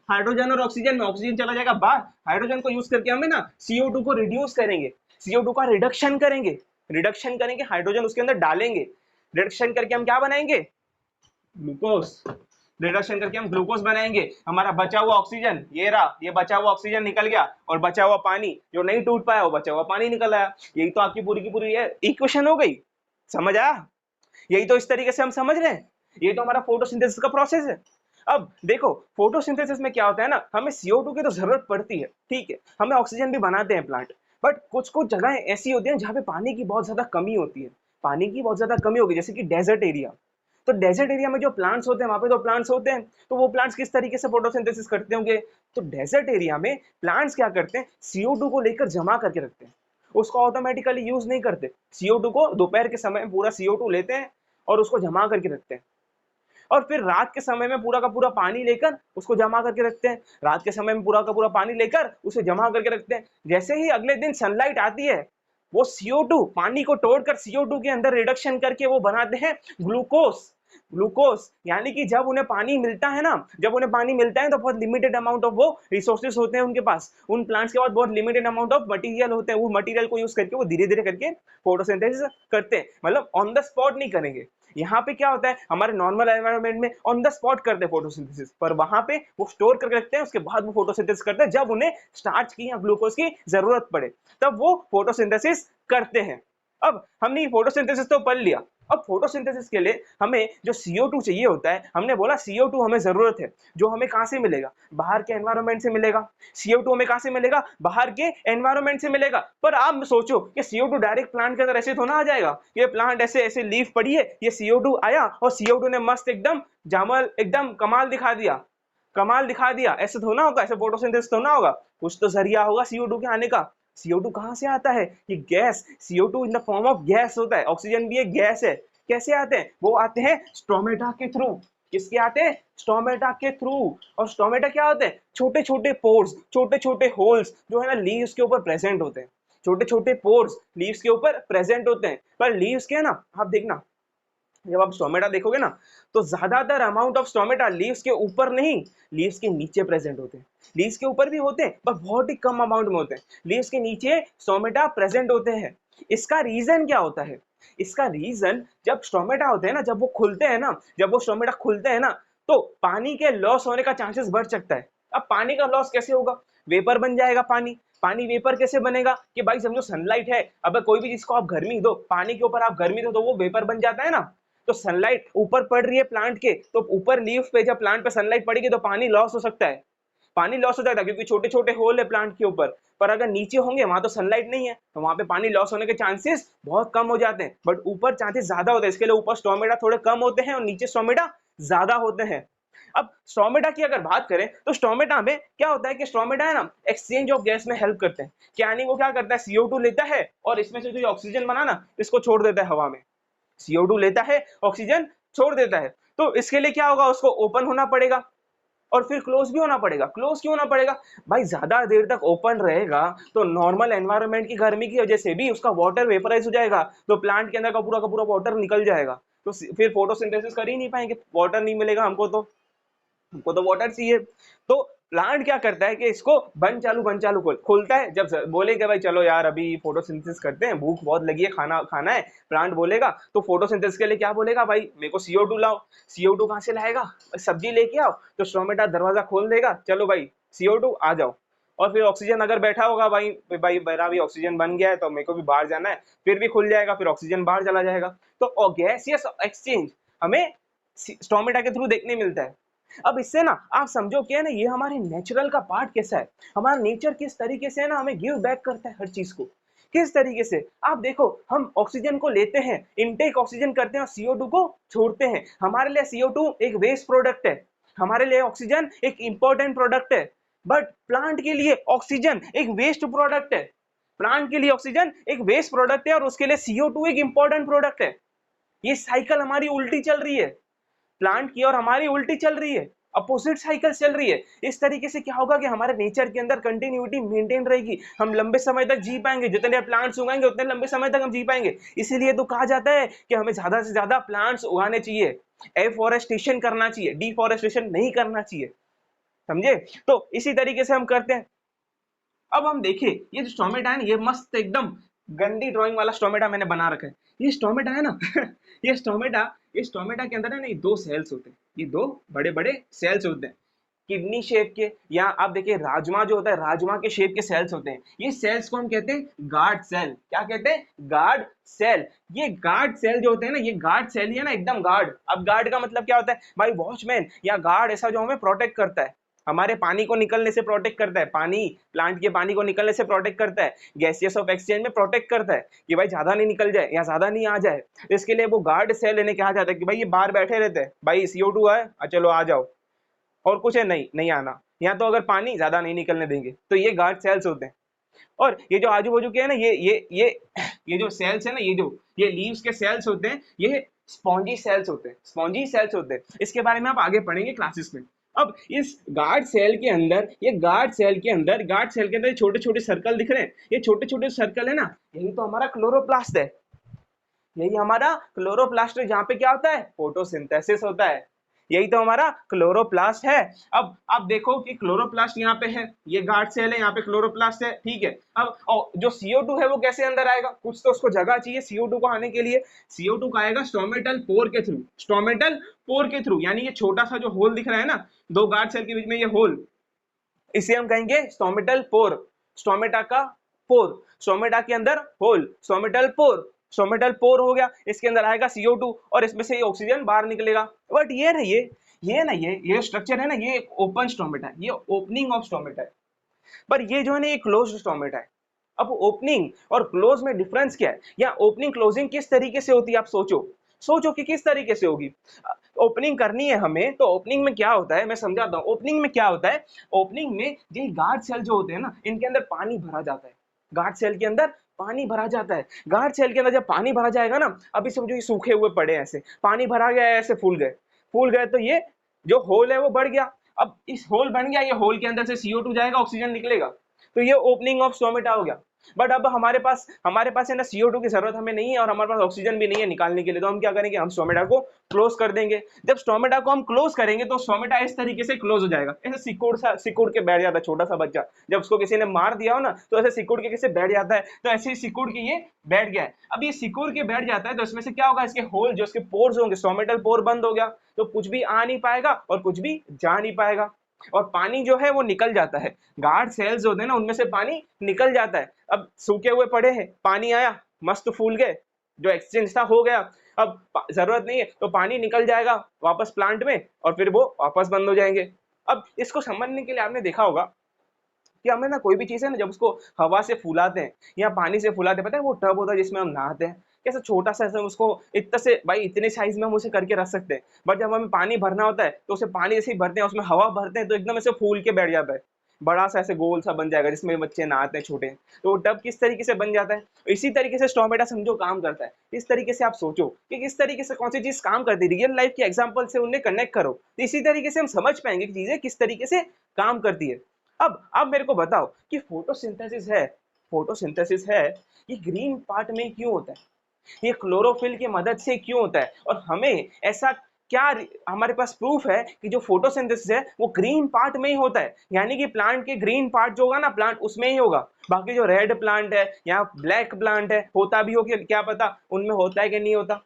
ऑक्सीजन चला जाएगा बाहर, हाइड्रोजन को यूज करके हमें ना CO2 को रिड्यूस करेंगे, CO2 का रिडक्शन करेंगे, हाइड्रोजन उसके अंदर डालेंगे, रिडक्शन करके हम क्या बनाएंगे, ग्लूकोज। रिडक्शन करके हम ग्लूकोज बनाएंगे। हमारा बचा हुआ ऑक्सीजन ये रहा, ये बचा हुआ ऑक्सीजन निकल गया और बचा हुआ पानी जो नहीं टूट पाया, वो बचा हुआ पानी निकल आया। यही तो आपकी पूरी की पूरी इक्वेशन हो गई। समझ आया, यही तो इस तरीके से हम समझ रहे हैं, ये तो हमारा फोटोसिंथेसिस का प्रोसेस है। अब देखो फोटोसिंथेसिस में क्या होता है ना, हमें CO2 की तो जरूरत पड़ती है, ठीक है, हमें ऑक्सीजन भी बनाते हैं प्लांट, बट कुछ कुछ जगहें ऐसी होती हैं जहाँ पे पानी की बहुत ज्यादा कमी होती है, होगी, जैसे कि डेजर्ट एरिया। तो डेजर्ट एरिया में जो प्लांट्स होते हैं, वहां पे तो प्लांट्स होते हैं, तो वो प्लांट्स किस तरीके से फोटोसिंथेसिस करते होंगे, तो डेजर्ट एरिया में प्लांट्स क्या करते हैं, CO2 को लेकर जमा करके रखते हैं, उसको ऑटोमेटिकली यूज नहीं करते। CO2 को दोपहर के समय में पूरा CO2 लेते हैं और उसको जमा करके रखते हैं, और फिर रात के समय में पूरा का पूरा पानी लेकर उसको जमा करके रखते हैं, रात के समय में पूरा का पूरा पानी लेकर उसे जमा करके रखते हैं। जैसे ही अगले दिन सनलाइट आती है, वो CO2 पानी को तोड़कर CO2 के अंदर रिडक्शन करके वो बनाते हैं ग्लूकोज यानी कि जब उन्हें पानी मिलता है ना, तो बहुत लिमिटेड अमाउंट ऑफ वो रिसोर्सेज होते हैं उनके पास, उन प्लांट्स के पास बहुत लिमिटेड अमाउंट ऑफ मटेरियल होते हैं, वो मटेरियल को यूज करके वो धीरे धीरे करके फोटोसिंथेसिस करते हैं। मतलब ऑन द स्पॉट नहीं करेंगे, यहाँ पे क्या होता है हमारे नॉर्मल एनवायरनमेंट में ऑन द स्पॉट करते हैं फोटोसिंथेसिस, पर वहां पे वो स्टोर करके रखते हैं, उसके बाद वो फोटोसिंथेसिस करते हैं, जब उन्हें स्टार्च की या ग्लूकोज की जरूरत पड़े तब वो फोटोसिंथेसिस करते हैं। अब हमने फोटोसिंथेसिस तो पढ़ लिया, अब फोटोसिंथेसिस के लिए हमें जो CO2 चाहिए होता है, हमने बोला CO2 हमें जरूरत है, जो हमें कहां से मिलेगा, बाहर के एनवायरनमेंट से मिलेगा। CO2 हमें कहां से मिलेगा, बाहर के एनवायरनमेंट से मिलेगा। पर आप सोचो कि CO2 डायरेक्ट प्लांट के अंदर ऐसे तो ना आ जाएगा, ये प्लांट ऐसे ऐसे लीफ पड़ी है, ये CO2 आया और CO2 ने मस्त एकदम जामल एकदम कमाल दिखा दिया, ऐसे तो ना होगा, ऐसे फोटोसिंथेसिस तो ना होगा, कुछ तो जरिया होगा CO2 के आने का। CO2 कहां से आता है, ये gas, CO2 in the form of gas होता है, ऑक्सीजन भी एक गैस है। कैसे आते हैं, वो आते हैं स्टोमेटा के थ्रू। किसके आते हैं, स्टोमेटा के थ्रू। और स्टोमेटा क्या होते हैं, छोटे छोटे पोर्स, छोटे छोटे होल्स जो है ना लीव्स के ऊपर प्रेजेंट होते हैं, छोटे छोटे पोर्स लीव्स के ऊपर प्रेजेंट होते हैं। पर लीव्स के ना, आप देखना जब आप स्टोमेटा देखोगे ना, तो ज्यादातर अमाउंट ऑफ स्टोमेटा लीव्स के ऊपर नहीं, लीव्स के नीचे प्रेजेंट होते हैं। लीव्स के ऊपर भी होते हैं पर बहुत ही कम अमाउंट में होते हैं, लीव्स के नीचे स्टोमेटा प्रेजेंट होते हैं। इसका रीजन क्या होता है, इसका रीजन, जब स्टोमेटा होते हैं ना, जब वो खुलते हैं ना, जब वो स्टोमेटा खुलते हैं ना, तो पानी के लॉस होने का चांसेस बढ़ सकता है। अब पानी का लॉस कैसे होगा? वेपर बन जाएगा पानी। पानी वेपर कैसे बनेगा? कि भाई समझो सनलाइट है, अब कोई भी चीज को आप गर्मी दो, पानी के ऊपर आप गर्मी दो तो वो वेपर बन जाता है ना। तो सनलाइट ऊपर पड़ रही है प्लांट के, तो ऊपर लीफ पे जब प्लांट पे सनलाइट पड़ेगी तो पानी लॉस हो सकता है। पानी लॉस हो जाता है क्योंकि छोटे छोटे होल है प्लांट के ऊपर। पर अगर नीचे होंगे, वहां तो सनलाइट नहीं है, तो वहां पे पानी लॉस होने के चांसेस बहुत कम हो जाते हैं। बट ऊपर चांसेस ज्यादा होते हैं, इसके लिए ऊपर स्टोमेटा थोड़े कम होते हैं और नीचे स्टोमेटा ज्यादा होते हैं। अब स्टोमेटा की अगर बात करें तो स्टोमेटा में क्या होता है कि स्टोमेटा है ना, एक्सचेंज ऑफ गैस में हेल्प करते हैं। यानी वो क्या करता है, CO2 लेता है और इसमें से जो ऑक्सीजन बना ना, इसको छोड़ देता है हवा में। CO2 लेता है, ऑक्सीजन छोड़ देता है। तो इसके लिए क्या होगा, उसको ओपन होना पड़ेगा और फिर क्लोज भी होना पड़ेगा। क्लोज क्यों होना पड़ेगा? भाई ज्यादा देर तक ओपन रहेगा तो नॉर्मल एनवायरनमेंट की गर्मी की वजह से भी उसका वाटर वेपराइज हो जाएगा, तो प्लांट के अंदर का पूरा वाटर निकल जाएगा। तो फिर फोटोसिंथेसिस कर ही नहीं पाएंगे, वाटर नहीं मिलेगा हमको तो वाटर चाहिए। तो प्लांट क्या करता है कि इसको बंद चालू खोलता है। जब बोलेगा भाई चलो यार अभी फोटोसिंथेसिस करते हैं, भूख बहुत लगी है, खाना खाना है, प्लांट बोलेगा तो फोटोसिंथेसिस के लिए क्या बोलेगा, भाई मेरे को CO2 लाओ। CO2 कहाँ से लाएगा? सब्जी लेके आओ। तो स्टोमेटा दरवाजा खोल देगा, चलो भाई CO2 आ जाओ। और फिर ऑक्सीजन अगर बैठा होगा, भाई भाई मेरा भी ऑक्सीजन बन गया है तो मेरे को भी बाहर जाना है, फिर भी खुल जाएगा, फिर ऑक्सीजन बाहर चला जाएगा। तो गैसियस एक्सचेंज हमें स्टोमेटा के थ्रू देखने मिलता है। अब इससे ना आप समझो क्या है ना, ये हमारे नेचुरल का पार्ट कैसा है, हमारा नेचर किस तरीके से है ना हमें गिव बैक करता है हर चीज को। किस तरीके से आप देखो, हम ऑक्सीजन को लेते हैं, इनटेक ऑक्सीजन करते हैं और CO2 को छोड़ते हैं। हमारे लिए CO2 एक वेस्ट प्रोडक्ट है, हमारे लिए ऑक्सीजन एक इंपॉर्टेंट प्रोडक्ट है। बट प्लांट के लिए ऑक्सीजन एक वेस्ट प्रोडक्ट है। प्लांट के लिए ऑक्सीजन एक वेस्ट प्रोडक्ट है और उसके लिए CO2 एक इंपॉर्टेंट प्रोडक्ट है। ये साइकिल हमारी उल्टी चल रही है, प्लांट की और हमारी उल्टी चल रही है, अपोजिट साइकिल चल रही है। इस तरीके से क्या होगा कि हमारे नेचर के अंदर कंटिन्यूटी मेंटेन रहेगी, हम लंबे समय तक जी पाएंगे, जितने प्लांट्स उगाएंगे उतने लंबे समय तक हम जी पाएंगे। इसीलिए तो कहा जाता है कि हमें ज्यादा से ज्यादा प्लांट्स उगाने चाहिए, एफॉरेस्टेशन करना चाहिए, डिफॉरेस्टेशन नहीं करना चाहिए। समझे? तो इसी तरीके से हम करते हैं। अब हम देखिए ये जो स्टोमेटा है ना, ये मस्त एकदम गंदी ड्राइंग वाला स्टोमेटा मैंने बना रखा है। ये स्टोमेटा है ना ये स्टोमेटा के अंदर है ना, ये दो सेल्स होते हैं, ये दो बड़े बड़े सेल्स होते हैं किडनी शेप के। या आप देखिए राजमा जो होता है, राजमा के शेप के सेल्स होते हैं। ये सेल्स को हम कहते हैं गार्ड सेल। क्या कहते हैं? Guard cell. ये गार्ड सेल जो होते हैं ना, ये गार्ड सेल ही है ना, एकदम गार्ड। अब गार्ड का मतलब क्या होता है भाई? वॉचमैन या गार्ड, ऐसा जो हमें प्रोटेक्ट करता है, हमारे पानी को निकलने से प्रोटेक्ट करता है, पानी प्लांट के पानी को निकलने से प्रोटेक्ट करता है, गैसियस ऑफ एक्सचेंज में प्रोटेक्ट करता है कि भाई ज्यादा नहीं निकल जाए या ज्यादा नहीं आ जाए। इसके लिए वो गार्ड सेल लेने कहा जाता है कि भाई ये बाहर बैठे रहते हैं, भाई CO2 है, चलो आ जाओ, और कुछ है नहीं, नहीं आना, या तो अगर पानी ज्यादा नहीं निकलने देंगे। तो ये गार्ड सेल्स होते हैं। और ये जो आजू बाजू के है ना, ये जो सेल्स है ना, ये लीव्स के सेल्स होते हैं, ये स्पॉन्जी सेल्स होते हैं, स्पॉन्जी सेल्स होते हैं। इसके बारे में आप आगे पढ़ेंगे क्लासेस में। अब इस गार्ड सेल के अंदर, गार्ड सेल के अंदर छोटे छोटे सर्कल दिख रहे हैं, ये छोटे छोटे सर्कल है ना, यही तो हमारा क्लोरोप्लास्ट है। यही हमारा क्लोरोप्लास्ट है, जहाँ पे क्या होता है? फोटोसिंथेसिस होता है। यही तो हमारा क्लोरोप्लास्ट है। अब आप देखो कि क्लोरोप्लास्ट यहाँ पे है, ये गार्ड सेल है, यहाँ पे क्लोरोप्लास्ट है, ठीक है। अब जो CO2 है वो कैसे अंदर आएगा? कुछ तो उसको जगह चाहिए CO2 को आने के लिए। CO2 का आएगा स्टोमेटल पोर के थ्रू, स्टोमेटल पोर के थ्रू। यानी ये छोटा सा जो होल दिख रहा है ना, दो गार्ड सेल के बीच में ये होल, इसे हम कहेंगे स्टोमेटल पोर। स्टोमेटा का पोर, स्टोमेटा के अंदर hole, stomatal pore. Stomatal pore हो गया, इसके अंदर आएगा CO2 और इसमें से ये ऑक्सीजन बाहर निकलेगा। बट ये स्ट्रक्चर है ना, ये ओपन स्टोमेटा है, ये ओपनिंग ऑफ स्टोमेटा है। पर ये जो है ना, ये क्लोज्ड स्टोमेटा है। अब ओपनिंग और क्लोज में डिफरेंस क्या है, या ओपनिंग क्लोजिंग किस तरीके से होती है? आप सोचो कि किस तरीके से होगी। ओपनिंग करनी है हमें, तो ओपनिंग में क्या होता है मैं समझाता हूँ। ओपनिंग में क्या होता है? ओपनिंग में ये गार्ड सेल जो होते हैं ना, इनके अंदर पानी भरा जाता है। गार्ड सेल के अंदर पानी भरा जाता है। गार्ड सेल के अंदर जब पानी भरा जाएगा ना, अभी समझो ये सूखे हुए पड़े हैं, ऐसे पानी भरा गया है, ऐसे फूल गए, तो ये जो होल है वो बढ़ गया। अब इस होल बन गया, ये होल के अंदर से CO2 जाएगा, ऑक्सीजन निकलेगा, तो ये ओपनिंग ऑफ स्टोमेटा हो गया। बट अब हमारे पास है ना CO2 की जरूरत हमें नहीं है और हमारे पास ऑक्सीजन भी नहीं है निकालने के लिए, तो हम क्या करेंगे, हम स्टोमेटा को क्लोज कर देंगे। जब स्टोमेटा को हम क्लोज करेंगे तो स्टोमेटा इस तरीके से क्लोज हो जाएगा, ऐसे सिकुड़ के बैठ जाता है छोटा सा बच्चा, जब उसको किसी ने मार दिया हो ना तो ऐसे सिकुड़ के कैसे बैठ जाता है, तो ऐसे ही सिकुड़ के ये बैठ गया है। अब ये सिकुड़ के बैठ जाता है तो इसमें से क्या होगा, इसके होल जो इसके पोर्स होंगे, स्टोमेटल पोर बंद हो गया तो कुछ भी आ नहीं पाएगा और कुछ भी जा नहीं पाएगा, और पानी जो है वो निकल जाता है, गार्ड सेल्स होते हैं ना उनमें से पानी निकल जाता है। अब सूखे हुए पड़े हैं, पानी आया, मस्त फूल गए, जो एक्सचेंज था हो गया, अब जरूरत नहीं है तो पानी निकल जाएगा वापस प्लांट में और फिर वो वापस बंद हो जाएंगे। अब इसको समझने के लिए आपने देखा होगा कि हमें ना कोई भी चीज़ है ना, जब उसको हवा से फुलाते हैं या पानी से फुलाते हैं, पता है वो टब होता है जिसमें हम नहाते हैं, कैसे छोटा सा ऐसे उसको इतना से भाई इतने साइज में हम उसे करके रख सकते हैं, बट जब हमें पानी भरना होता है तो उसे पानी जैसे ही भरते हैं उसमें हवा भरते हैं तो एकदम ऐसे फूल के बैठ जाता है, बड़ा सा ऐसे गोल सा बन जाएगा जिसमें बच्चे नहाते हैं छोटे, तो वो टब किस तरीके से बन जाता है। इसी तरीके से स्टोमेटा समझो काम करता है। इस तरीके से आप सोचो कि किस तरीके से कौन सी चीज काम करती है, रियल लाइफ के एग्जांपल से उन्हें कनेक्ट करो, तो इसी तरीके से हम समझ पाएंगे कि चीजें किस तरीके से काम करती है। अब मेरे को बताओ कि फोटोसिंथेसिस है ये ग्रीन पार्ट में क्यों होता है, ये क्लोरोफिल की मदद से क्यों होता है, और हमें ऐसा क्या हमारे पास प्रूफ है कि जो फोटोसिंथेसिस है वो ग्रीन पार्ट में ही होता है, यानी कि प्लांट के ग्रीन पार्ट जो होगा ना प्लांट उसमें ही होगा, बाकी जो रेड प्लांट है या ब्लैक प्लांट है होता भी हो कि क्या पता उनमें होता है कि नहीं होता,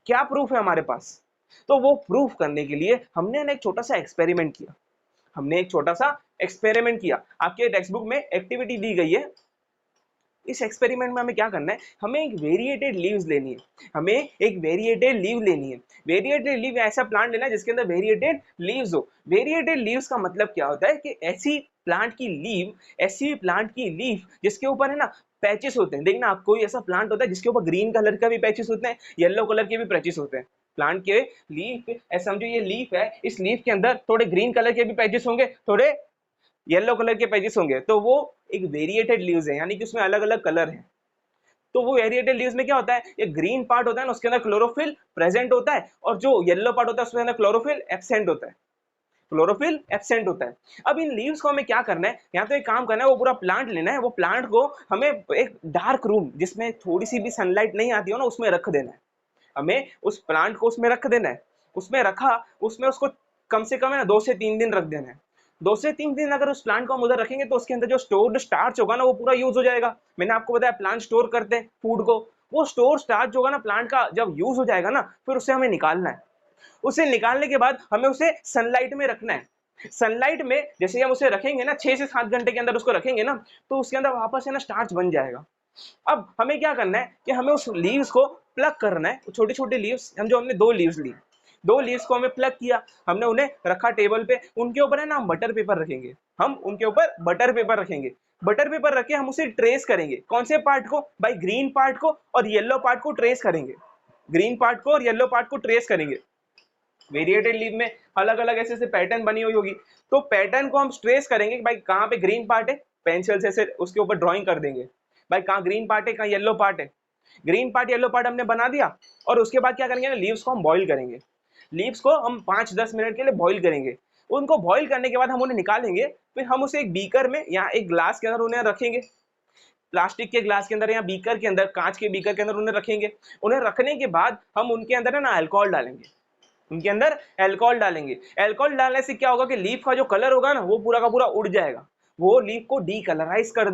क्या प्रूफ है हमारे पास। तो वो प्रूफ करने के लिए हमने ना एक छोटा सा एक्सपेरिमेंट किया, आपके टेक्स्ट बुक में एक्टिविटी दी गई है। इस एक्सपेरिमेंट में हमें क्या करना है, हमें एक वेरिएटेड लीव्स लेनी है, वेरिएटेड लीव ऐसा प्लांट लेना है जिसके अंदर वेरिएटेड लीव्स हो। वेरिएटेड लीव्स का मतलब क्या होता है कि ऐसी प्लांट की लीफ जिसके ऊपर है ना पैचेस होते हैं, देखना आप कोई ऐसा प्लांट होता है जिसके ऊपर ग्रीन कलर का भी पैचेस होते हैं, येलो कलर के भी पैचेस होते हैं, प्लांट के लीफ ऐसा समझो ये लीफ है, इस लीफ के अंदर थोड़े ग्रीन कलर के भी पैचेस होंगे, थोड़े येलो कलर के पेजेस होंगे, तो वो एक वेरिएटेड लीव्स है, यानी कि उसमें अलग अलग कलर है। तो वो वेरिएटेड लीव्स में क्या होता है, ये ग्रीन पार्ट होता है ना उसके अंदर क्लोरोफिल प्रेजेंट होता है, और जो येलो पार्ट होता है उसके अंदर क्लोरोफिल एब्सेंट होता है। अब इन लीव्स को हमें क्या करना है, यहाँ तो एक काम करना है, वो पूरा प्लांट लेना है, वो प्लांट को हमें एक डार्क रूम जिसमें थोड़ी सी भी सनलाइट नहीं आती हो ना उसमें रख देना है, हमें उस प्लांट को उसमें रख देना है, उसमें उसको कम से कम है ना 2 से 3 दिन रख देना है। 2 से 3 दिन अगर उस प्लांट को हम उधर रखेंगे तो उसके अंदर जो स्टोर्ड स्टार्च होगा ना वो पूरा यूज हो जाएगा। मैंने आपको बताया प्लांट स्टोर करते हैं फूड को, वो स्टोर स्टार्च जो होगा ना प्लांट का जब यूज हो जाएगा ना फिर उसे हमें निकालना है। उसे निकालने के बाद हमें उसे सनलाइट में रखना है। सनलाइट में जैसे हम उसे रखेंगे ना 6 से 7 घंटे के अंदर उसको रखेंगे ना तो उसके अंदर वापस है ना स्टार्च बन जाएगा। अब हमें क्या करना है कि हमें उस लीव्स को प्लग करना है, छोटी छोटी लीव्स, हमने 2 लीव्स ली, 2 लीव्स को हमें प्लग किया, हमने उन्हें रखा टेबल पे, उनके ऊपर है ना हम बटर पेपर रखेंगे, बटर पेपर रख के हम उसे ट्रेस करेंगे, कौन से पार्ट को भाई, ग्रीन पार्ट को और येलो पार्ट को ट्रेस करेंगे, वेरिएटेड लीव में अलग अलग ऐसे ऐसे पैटर्न बनी हुई होगी, तो पैटर्न को हम ट्रेस करेंगे कि भाई कहाँ पे ग्रीन पार्ट है, पेंसिल से ऐसे उसके ऊपर ड्राइंग कर देंगे, भाई कहाँ ग्रीन पार्ट है कहाँ येलो पार्ट है, ग्रीन पार्ट येलो पार्ट हमने बना दिया। और उसके बाद क्या करेंगे ना, लीव्स को हम बॉईल करेंगे, लीव्स को हम 5-10 मिनट के लिए बॉईल करेंगे, उनको बॉईल करने के बाद हम उन्हें निकालेंगे, फिर हम उसे एक बीकर में या एक ग्लास के अंदर उन्हें रखेंगे, प्लास्टिक के ग्लास के अंदर या बीकर के अंदर, कांच के बीकर के अंदर उन्हें रखेंगे। उन्हें रखने के बाद हम उनके अंदर है ना अल्कोहल डालेंगे, अल्कोहल डालने से क्या होगा कि लीफ का जो कलर होगा ना वो पूरा का पूरा उड़ जाएगा, वो लीफ को डीकलराइज कर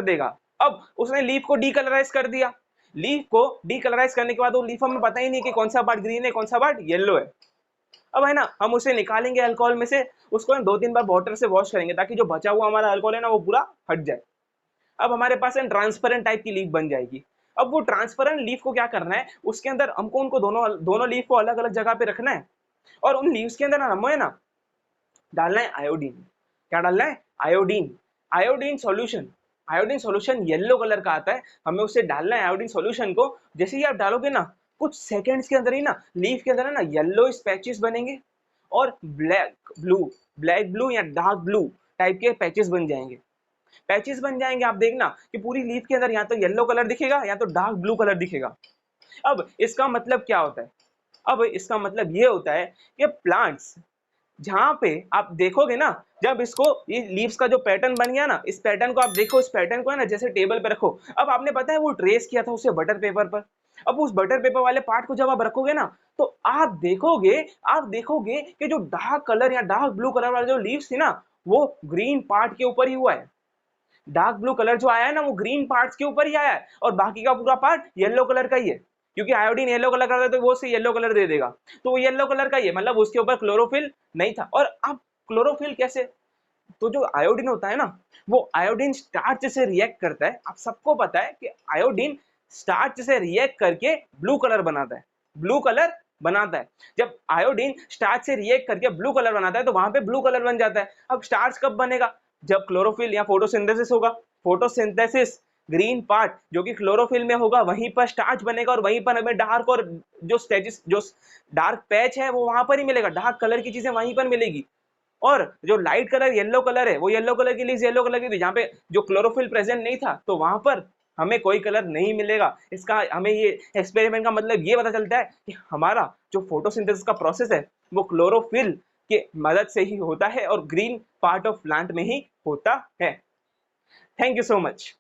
देगा, अब उसने लीफ को डीकलराइज कर दिया, लीफ को डीकलराइज करने के बाद वो लीफ हमें पता ही नहीं कि कौन सा पार्ट ग्रीन है कौन सा पार्ट येलो है। अब है ना हम उसे निकालेंगे अल्कोहल में से, उसको 2-3 बार वाटर से वॉश करेंगे ताकि जो बचा हुआ हमारा अल्कोहल है ना वो पूरा हट जाए। अब हमारे पास ट्रांसपेरेंट टाइप की लीफ बन जाएगी। अब वो ट्रांसपेरेंट लीफ को क्या करना है, उसके अंदर हमको उनको दोनों लीफ को अलग अलग जगह पे रखना है, और उन लीव्स के अंदर हमें ना डालना है आयोडीन। क्या डालना है, आयोडीन सॉल्यूशन येलो कलर का आता है, हमें उसे डालना है आयोडीन सॉल्यूशन को। जैसे ही आप डालोगे ना कुछ सेकंड्स के अंदर ही ना लीफ के अंदर है ना येलो पैचेस बनेंगे और ब्लैक ब्लू या डार्क ब्लू टाइप के पैचेस बन जाएंगे। आप देखना कि पूरी लीफ के अंदर या तो येलो कलर दिखेगा या तो डार्क ब्लू कलर दिखेगा। अब इसका मतलब क्या होता है, अब इसका मतलब ये होता है कि जहां पे आप देखोगे ना, जब इसको ये लीव्स का जो पैटर्न बन गया ना, इस पैटर्न को आप देखो, इस पैटर्न को है ना जैसे टेबल पे रखो। अब आपने पता है वो ट्रेस किया था उसे बटर पेपर पर। अब उस बटर पेपर वाले पार्ट को जब आप रखोगे ना, तो आप देखोगे कि जो डार्क कलर या डार्क ब्लू कलर वाले जो लीव्स थी ना, वो ग्रीन पार्ट के ऊपर ही हुआ है। डार्क ब्लू कलर जो आया है ना, वो ग्रीन पार्ट्स के ऊपर ही आया है और बाकी का पूरा पार्ट येलो कलर का ही है, क्योंकि आयोडीन येलो कलर का था तो वो उसे येलो कलर दे देगा। तो वो येलो कलर का ही है, मतलब उसके ऊपर क्लोरोफिल नहीं था। और अब क्लोरोफिल कैसे? तो जो आयोडीन होता है ना, वो आयोडीन स्टार्च से रिएक्ट करता है। आप सबको पता है कि आयोडीन स्टार्च से रिएक्ट करके ब्लू कलर बनाता है, ब्लू कलर बनाता है। जब आयोडीन स्टार्च से रिएक्ट करके ब्लू कलर बनाता है तो वहां पे ब्लू कलर बन जाता है। अब स्टार्च कब बनेगा? जब क्लोरोफिल या फोटोसिंथेसिस होगा। फोटोसिंथेसिस, ग्रीन पार्ट जो कि क्लोरोफिल में होगा, वहीं पर स्टार्च बनेगा और वहीं पर हमें डार्क और जो स्टेजिस जो डार्क पैच है वो वहां पर ही मिलेगा, डार्क कलर की चीजें वहीं पर मिलेगी। और जो लाइट कलर येलो कलर है, वो येलो कलर की लीव्स येलो कलर की थी, जहाँ पे जो क्लोरोफिल प्रेजेंट नहीं था, तो वहां पर हमें कोई कलर नहीं मिलेगा। इसका हमें ये एक्सपेरिमेंट का मतलब ये पता चलता है कि हमारा जो फोटोसिंथेसिस का प्रोसेस है वो क्लोरोफिल के मदद से ही होता है और ग्रीन पार्ट ऑफ प्लांट में ही होता है। Thank you so much.